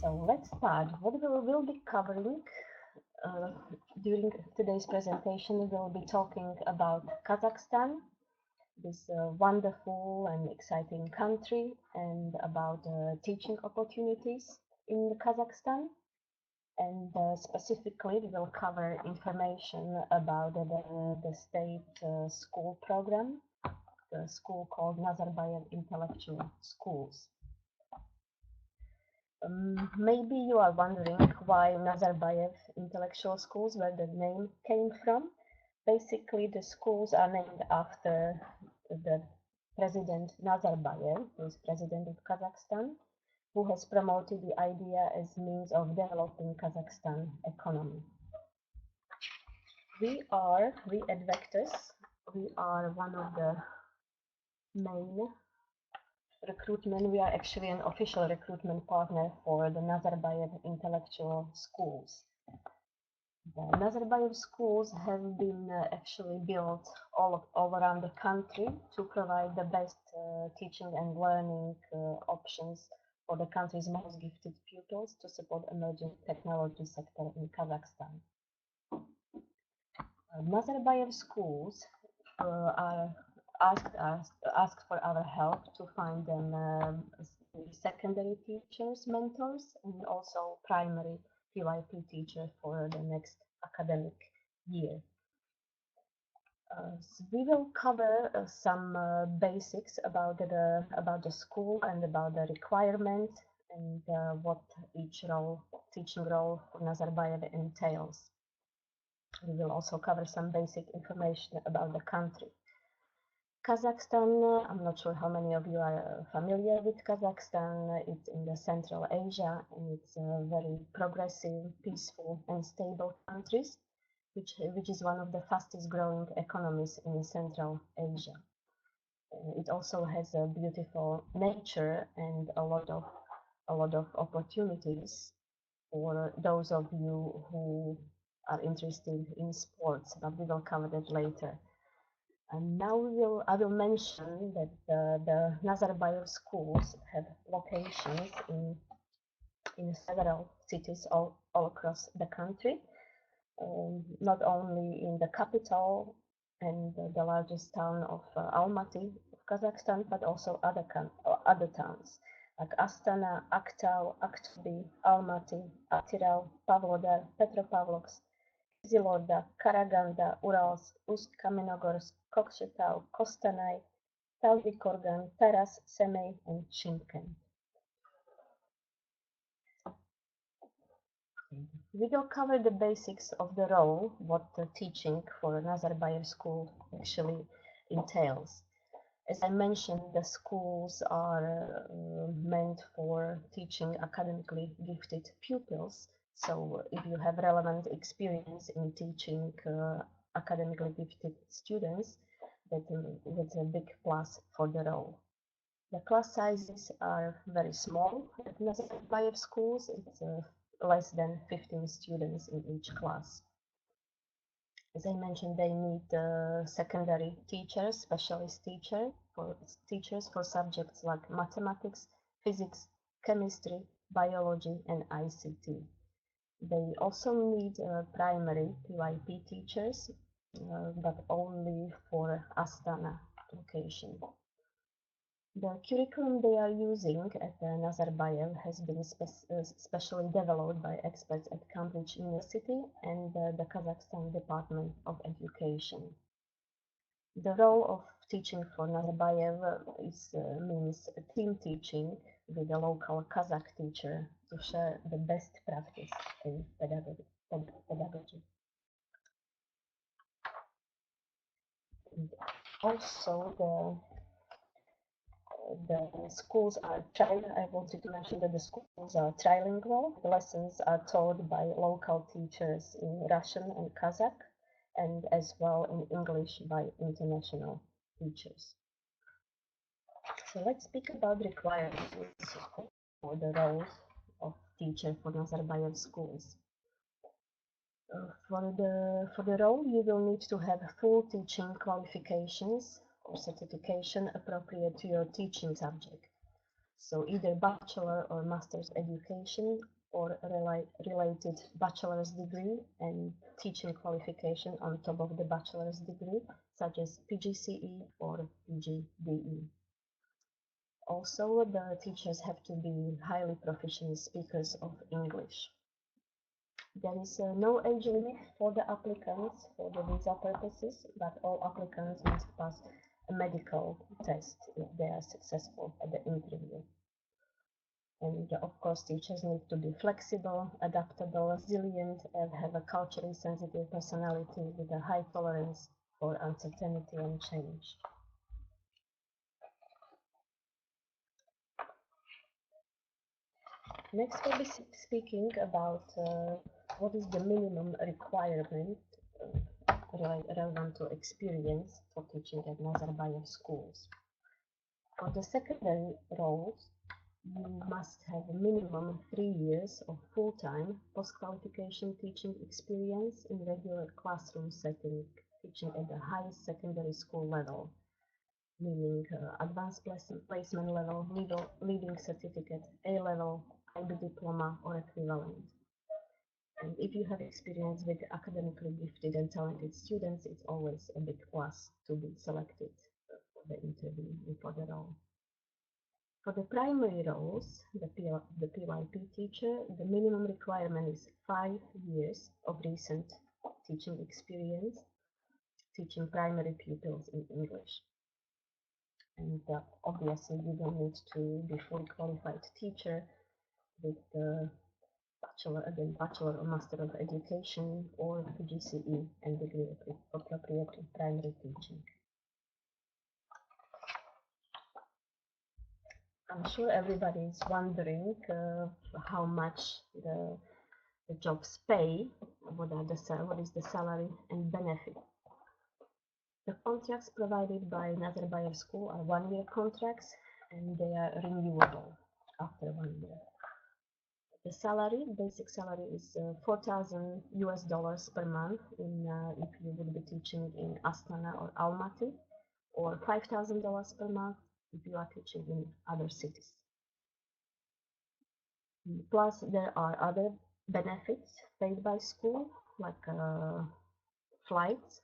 So let's start. What we'll be covering during today's presentation, we'll be talking about Kazakhstan, this wonderful and exciting country, and about teaching opportunities in Kazakhstan. And specifically, we will cover information about the state school program, the school called Nazarbayev Intellectual Schools. Maybe you are wondering why Nazarbayev Intellectual Schools, where the name came from. Basically, the schools are named after the President Nazarbayev, who is President of Kazakhstan, who has promoted the idea as means of developing Kazakhstan economy. We Edvectus, we are one of the main recruitment. We are actually an official recruitment partner for the Nazarbayev Intellectual Schools. The Nazarbayev schools have been actually built all around the country to provide the best teaching and learning options for the country's most gifted pupils to support emerging technology sector in Kazakhstan. Nazarbayev schools are asked for our help to find them secondary teachers, mentors, and also primary PYP teacher for the next academic year. So we will cover some basics about the school and about the requirement and what each teaching role for Nazarbayev entails. We will also cover some basic information about the country. Kazakhstan, I'm not sure how many of you are familiar with Kazakhstan. It's in the Central Asia, and it's a very progressive, peaceful and stable country, which is one of the fastest growing economies in Central Asia. It also has a beautiful nature and a lot of opportunities for those of you who are interested in sports, but we will cover that later. And now I will mention that the Nazarbayev schools have locations in several cities all across the country, not only in the capital and the largest town of Almaty of Kazakhstan, but also other towns like Astana, Aktau, Aktobi, Almaty, Atiral, Pavlodar, Petropavlovsk, Zilorda, Karaganda, Urals, Ust-Kamenogorsk, Kokshetau, Kostanay, Taldykorgan, Taras, Semey, and Chimken. We will cover the basics of the role, what the teaching for Nazarbayev school actually entails. As I mentioned, the schools are meant for teaching academically gifted pupils. So if you have relevant experience in teaching academically gifted students, that's a big plus for the role. The class sizes are very small at Nazarbayev schools. It's less than 15 students in each class. As I mentioned, they need secondary teachers, specialist teachers for subjects like mathematics, physics, chemistry, biology, and ICT. They also need primary PYP teachers, but only for Astana location. The curriculum they are using at Nazarbayev has been specially developed by experts at Cambridge University and the Kazakhstan Department of Education. The role of teaching for Nazarbayev means team teaching with a local Kazakh teacher to share the best practice in pedagogy. And also the schools are I wanted to mention that the schools are trilingual. The lessons are taught by local teachers in Russian and Kazakh, and as well in English by international teachers. So let's speak about requirements for the role of teacher for Nazarbayev schools. For the role, you will need to have full teaching qualifications or certification appropriate to your teaching subject. So either bachelor or master's education or related bachelor's degree and teaching qualification on top of the bachelor's degree, such as PGCE or PGDE. Also, the teachers have to be highly proficient speakers of English. There is no age limit for the applicants for the visa purposes, but all applicants must pass a medical test if they are successful at the interview. And of course, teachers need to be flexible, adaptable, resilient, and have a culturally sensitive personality with a high tolerance for uncertainty and change. Next, we'll be speaking about what is the minimum requirement relevant to experience for teaching at Nazarbayev schools. For the secondary roles, you must have a minimum 3 years of full-time post-qualification teaching experience in regular classroom setting, teaching at the highest secondary school level, meaning advanced placement level, leaving certificate, A-level, IB diploma or equivalent. And if you have experience with academically gifted and talented students, it's always a big plus to be selected for the interview and for the role. For the primary roles, the PYP teacher, the minimum requirement is 5 years of recent teaching experience, teaching primary pupils in English. And obviously, you don't need to be fully qualified teacher with bachelor or master of education or PGCE and degree appropriate to primary teaching. I'm sure everybody is wondering how much the jobs pay, what is the salary and benefit. The contracts provided by Nazarbayev School are 1-year contracts and they are renewable after 1 year. The salary, basic salary is $4,000 per month if you would be teaching in Astana or Almaty, or $5,000 per month if you are teaching in other cities. Plus, there are other benefits paid by school, like flights.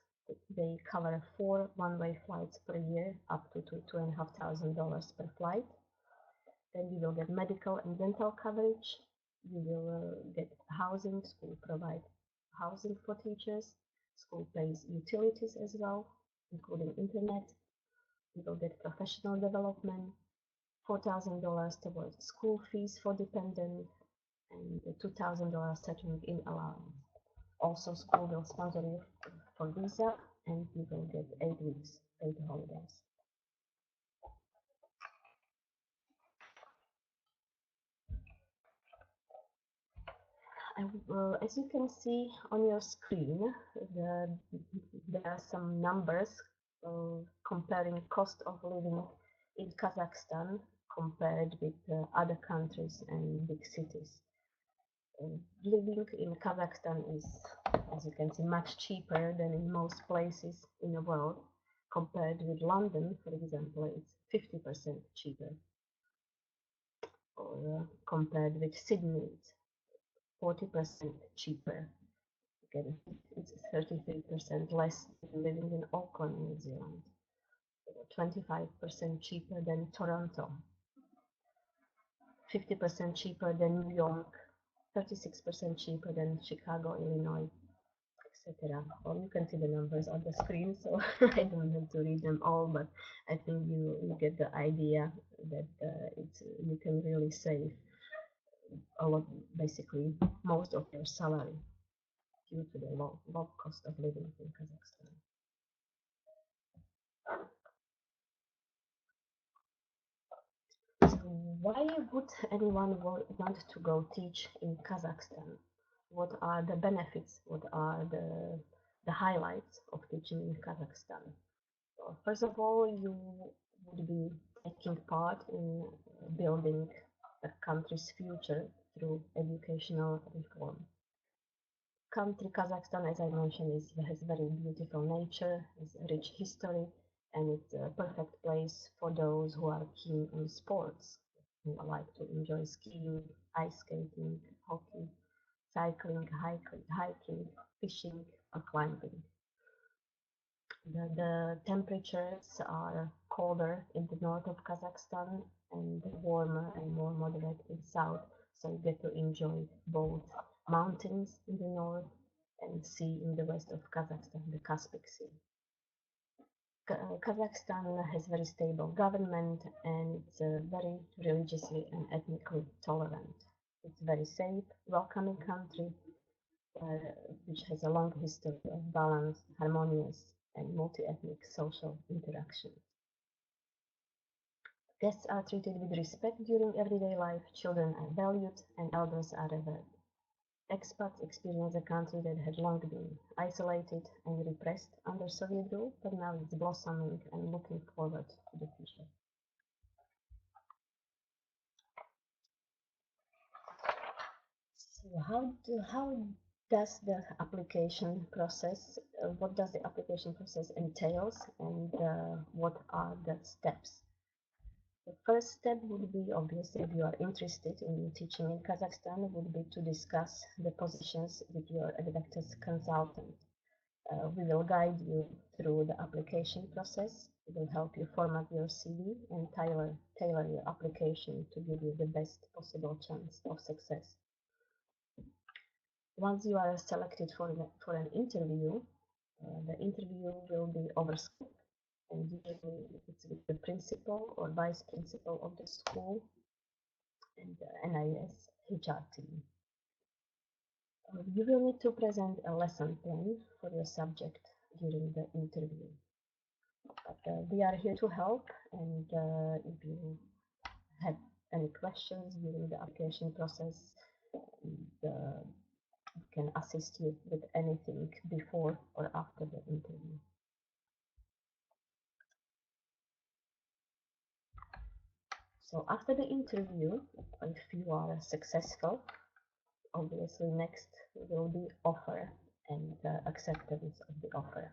They cover 4 one-way flights per year, up to $2,500 per flight. Then you will get medical and dental coverage. You will get housing. School provide housing for teachers. School pays utilities as well, including internet. You will get professional development, $4,000 towards school fees for dependent, and $2,000 settling in allowance. Also, school will sponsor you for visa, and you will get 8 weeks paid holidays. As you can see on your screen, there are some numbers comparing cost of living in Kazakhstan compared with other countries and big cities. Living in Kazakhstan is, as you can see, much cheaper than in most places in the world. Compared with London, for example, it's 50% cheaper. Or compared with Sydney, it's 40% cheaper. Again, it's 33% less than living in Auckland, New Zealand. 25% cheaper than Toronto. 50% cheaper than New York. 36% cheaper than Chicago, Illinois, etc. Well, you can see the numbers on the screen, so I don't have to read them all, but I think you get the idea that you can really save a lot, basically most of your salary due to the low cost of living in Kazakhstan. So why would anyone want to go teach in Kazakhstan? What are the benefits? What are the highlights of teaching in Kazakhstan? Well, first of all, you would be taking part in building the country's future through educational reform. Country Kazakhstan, as I mentioned, has very beautiful nature, has rich history, and it's a perfect place for those who are keen on sports, who like to enjoy skiing, ice skating, hockey, cycling, hiking, fishing, or climbing. The temperatures are colder in the north of Kazakhstan and warmer and more moderate in south, so you get to enjoy both mountains in the north and sea in the west of Kazakhstan, the Caspic Sea. Kazakhstan has very stable government and it's very religiously and ethnically tolerant. It's a very safe, welcoming country which has a long history of balanced, harmonious, and multi-ethnic social interaction. Guests are treated with respect during everyday life, children are valued, and elders are revered. Expats experience a country that had long been isolated and repressed under Soviet rule, but now it's blossoming and looking forward to the future. So how does the application process, what does the application process entails, and what are the steps? The first step would be, obviously, if you are interested in teaching in Kazakhstan, would be to discuss the positions with your Edvectus consultant. We will guide you through the application process. We will help you format your CV and tailor your application to give you the best possible chance of success. Once you are selected for an interview, the interview will be over Skype, and usually it's with the principal or vice principal of the school and the NIS HR team. You will need to present a lesson plan for your subject during the interview. But we are here to help, and if you have any questions during the application process, we can assist you with anything before or after the interview. So after the interview, if you are successful, obviously next will be offer and acceptance of the offer.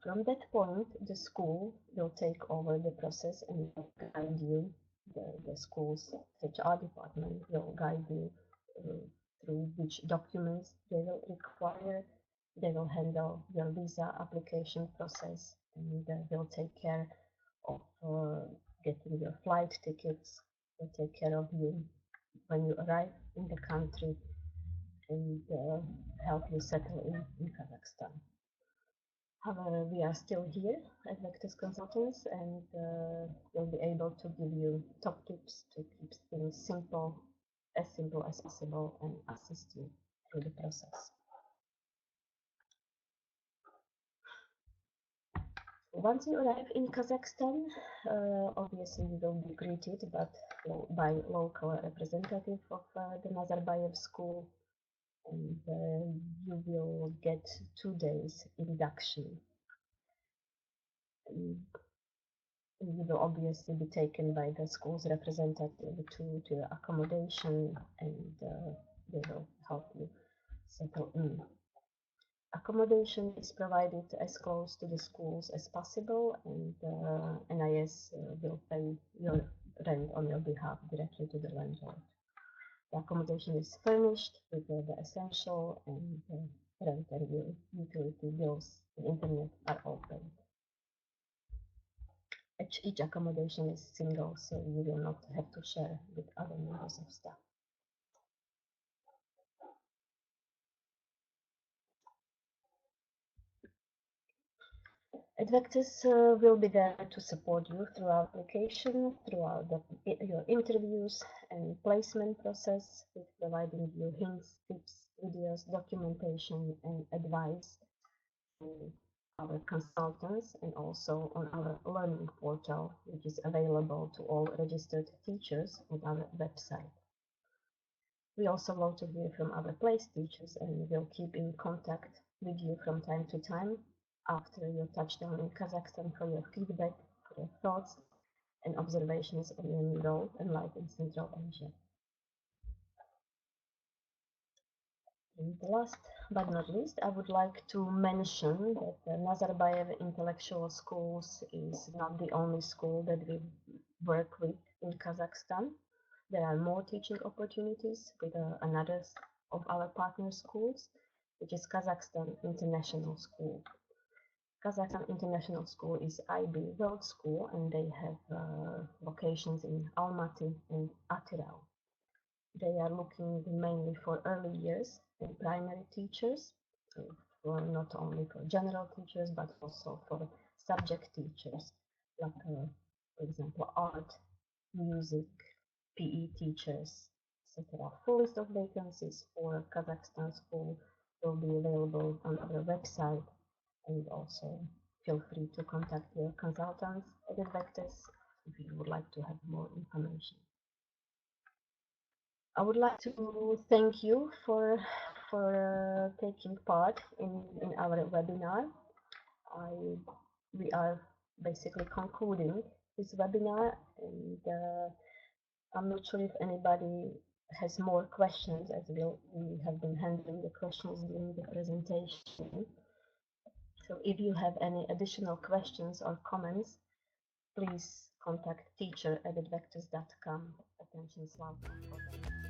From that point, the school will take over the process and guide you. The school's HR department will guide you through which documents they will require. They will handle your visa application process and they'll take care of getting your flight tickets. They'll take care of you when you arrive in the country and help you settle in Kazakhstan. However, we are still here as Edvectus consultants and we'll be able to give you top tips to keep things simple as possible and assist you through the process. Once you arrive in Kazakhstan, obviously you will be greeted by local representative of the Nazarbayev school, and you will get 2 days induction. You will obviously be taken by the school's representative to accommodation, and they will help you settle in. Accommodation is provided as close to the schools as possible, and NIS will pay your rent on your behalf directly to the landlord. The accommodation is furnished with the essential, and rent and utility bills and internet are all paid. Each accommodation is single, so you will not have to share with other members of staff. Edvectus will be there to support you throughout application, throughout your interviews and placement process, with providing you hints, tips, videos, documentation, and advice to our consultants, and also on our learning portal, which is available to all registered teachers on our website. We also want to hear from our place teachers, and we'll keep in contact with you from time to time after your touchdown in Kazakhstan for your feedback, for your thoughts and observations on your new role and life in Central Asia. And last but not least, I would like to mention that the Nazarbayev Intellectual Schools is not the only school that we work with in Kazakhstan. There are more teaching opportunities with another of our partner schools, which is Kazakhstan International School. Kazakhstan International School is IB World School, and they have locations in Almaty and Atyrau. They are looking mainly for early years and primary teachers, for not only for general teachers but also for subject teachers, like for example art, music, PE teachers, etc. Full list of vacancies for Kazakhstan school will be available on our website, and also feel free to contact your consultants at Edvectus if you would like to have more information. I would like to thank you for taking part in our webinar. We are basically concluding this webinar, and I'm not sure if anybody has more questions, as we have been handling the questions during the presentation. So if you have any additional questions or comments, please contact teacher@edvectus.com. Attention welcome for them.